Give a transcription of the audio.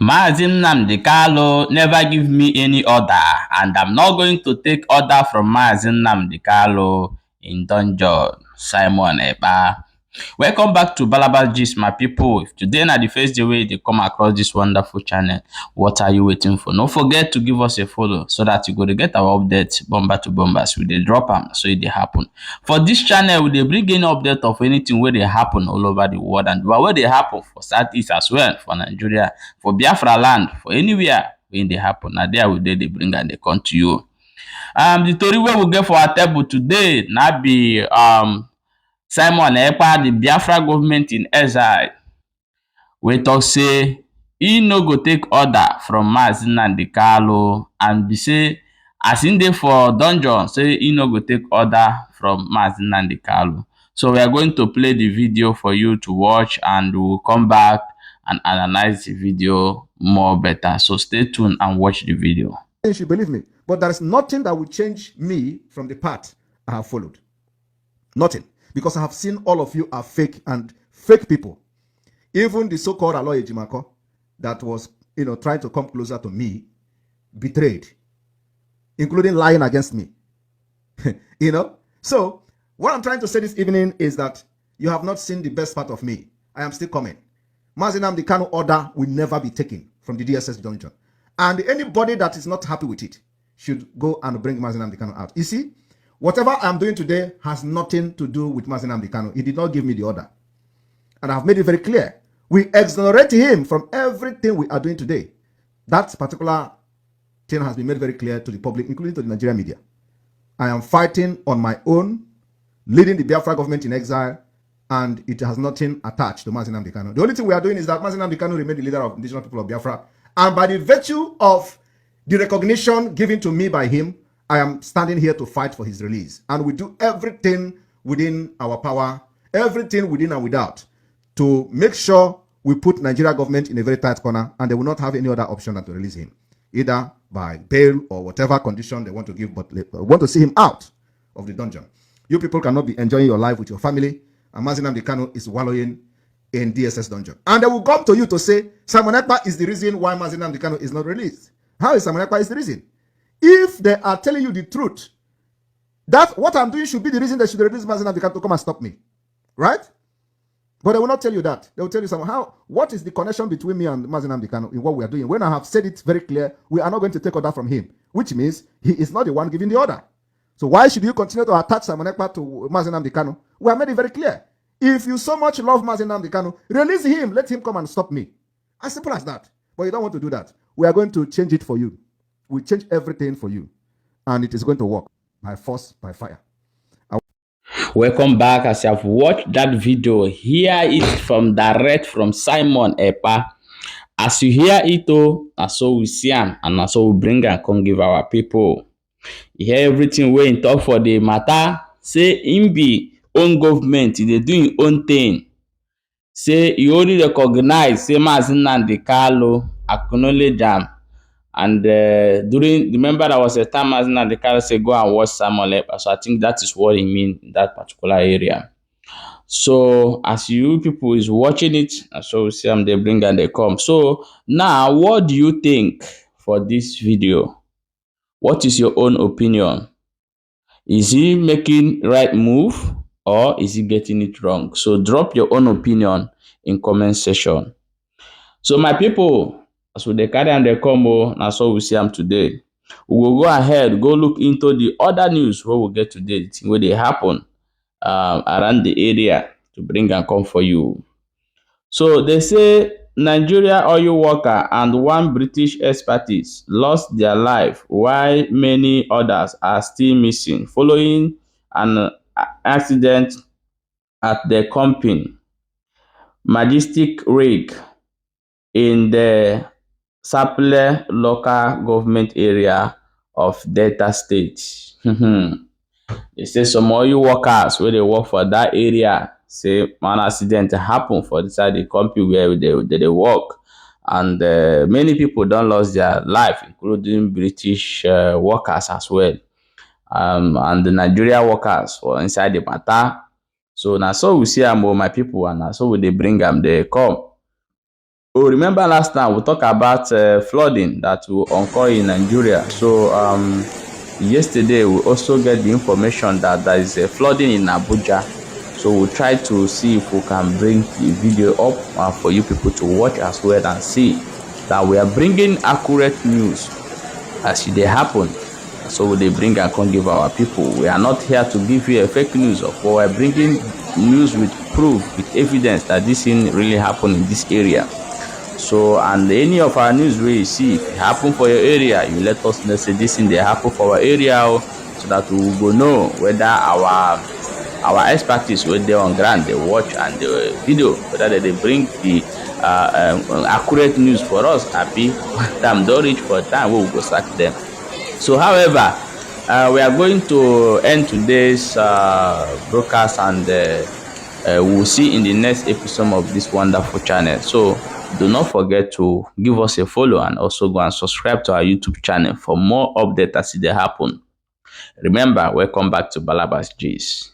Mazi Nnamdi Kanu never give me any order, and I'm not going to take order from Mazi Nnamdi Kanu in dungeon. Simon Ekpa. Welcome back to Balabal Gist, my people. If today na the first day wey they come across this wonderful channel, what are you waiting for? Don't forget to give us a follow so that you go to get our updates bomber to bombers. We dey drop them so it dey happen. For this channel, we dey bring any update of anything where they happen all over the world, and where they happen for Southeast as well, for Nigeria, for Biafra land, for anywhere when they happen. Now there we dey bring and they come to you. The story wey we get for our table today na be Simon Ekpa, the Biafra government in exile, we talk say he no go take order from Mazi Nnamdi Kanu, and be say as in dey for dungeon, say he no go take order from Mazi Nnamdi Kanu. So we are going to play the video for you to watch, and we will come back and analyze the video more better. So stay tuned and watch the video. You should believe me, but there is nothing that will change me from the path I have followed. Nothing. Because I have seen all of you are fake and fake people. Even the so-called Aloy Ejimako that was, trying to come closer to me, betrayed, including lying against me. So what I'm trying to say this evening is that you have not seen the best part of me. I am still coming. Mazi Nnamdi Kanu order will never be taken from the DSS dungeon. And anybody that is not happy with it should go and bring Mazi Nnamdi Kanu out. You see, whatever I'm doing today has nothing to do with Mazi Nnamdi Kanu. He did not give me the order. And I've made it very clear. We exonerate him from everything we are doing today. That particular thing has been made very clear to the public, including to the Nigerian media. I am fighting on my own, leading the Biafra government in exile, and it has nothing attached to Mazi Nnamdi Kanu. The only thing we are doing is that Mazi Nnamdi Kanu remained the leader of the indigenous people of Biafra. And by the virtue of the recognition given to me by him, I am standing here to fight for his release. And we do everything within our power, everything within and without, to make sure we put Nigeria government in a very tight corner, and they will not have any other option than to release him, either by bail or whatever condition they want to give, but they want to see him out of the dungeon. You people cannot be enjoying your life with your family, and Mazi Nnamdi Kanu is wallowing in DSS dungeon. And they will come to you to say, Simon Ekpa is the reason why Mazi Nnamdi Kanu is not released. How is Simon Ekpa is the reason? If they are telling you the truth, that what I'm doing should be the reason they should release Mazi Nnamdi Kanu to come and stop me. Right? But they will not tell you that. They will tell you somehow, what is the connection between me and Mazi Nnamdi Kanu in what we are doing? When I have said it very clear, we are not going to take order from him, which means he is not the one giving the order. So why should you continue to attach Simon Ekpa to Mazi Nnamdi Kanu? We have made it very clear. If you so much love Mazi Nnamdi Kanu, release him, let him come and stop me. As simple as that. But you don't want to do that. We are going to change it for you. We change everything for you. And it is going to work by force, by fire. Welcome back. As you have watched that video, hear it from direct from Simon Ekpa. As you hear it, so we see him, and so we bring and come give our people. You hear everything we talk for the matter. Say him be own government, they do his own thing. Say you only recognize, say Mazi Nnamdi Kanu, acknowledge them. And remember there was a time Mazi Nnamdi Kanu say go and watch Simon Ekpa. So I think that is what he mean in that particular area. So as you people is watching it, so we see them they bring and they come. So now what do you think for this video? What is your own opinion? Is he making right move or is he getting it wrong? So drop your own opinion in comment section. So my people, as we carry and they come, that's what we see them today. We will go ahead, go look into the other news where we get today, where they happen around the area to bring and come for you. So they say Nigeria oil worker and one British expatriate lost their life while many others are still missing following an accident at the company Majestic Rig in the Sapele local government area of Delta State. They say some oil workers where they work for that area say one accident happened for inside the company where they work, and many people don't lose their life, including British workers as well, and the Nigeria workers for inside the matter. So now so we see them, my people, and now so they bring them, they come. Oh, remember last time we talked about flooding that will occur in Nigeria. So yesterday we also get the information that there is a flooding in Abuja. So we'll try to see if we can bring the video up for you people to watch as well and see that we are bringing accurate news as they happen. So they bring and come give our people. We are not here to give you a fake news, but we are bringing news with proof, with evidence that this thing really happened in this area. So, and any of our news wey you see, if it happen for your area, you let us know say this thing dey happen for our area so that we go know whether our expertise wey dey on ground dey watch and the video, whether they dey bring the accurate news for us abi time don reach for time wey we go sack them. So however, we are going to end today's broadcast, and we will see in the next episode of this wonderful channel. So do not forget to give us a follow and also go and subscribe to our YouTube channel for more updates as they happen. Remember, welcome back to Balabas G's.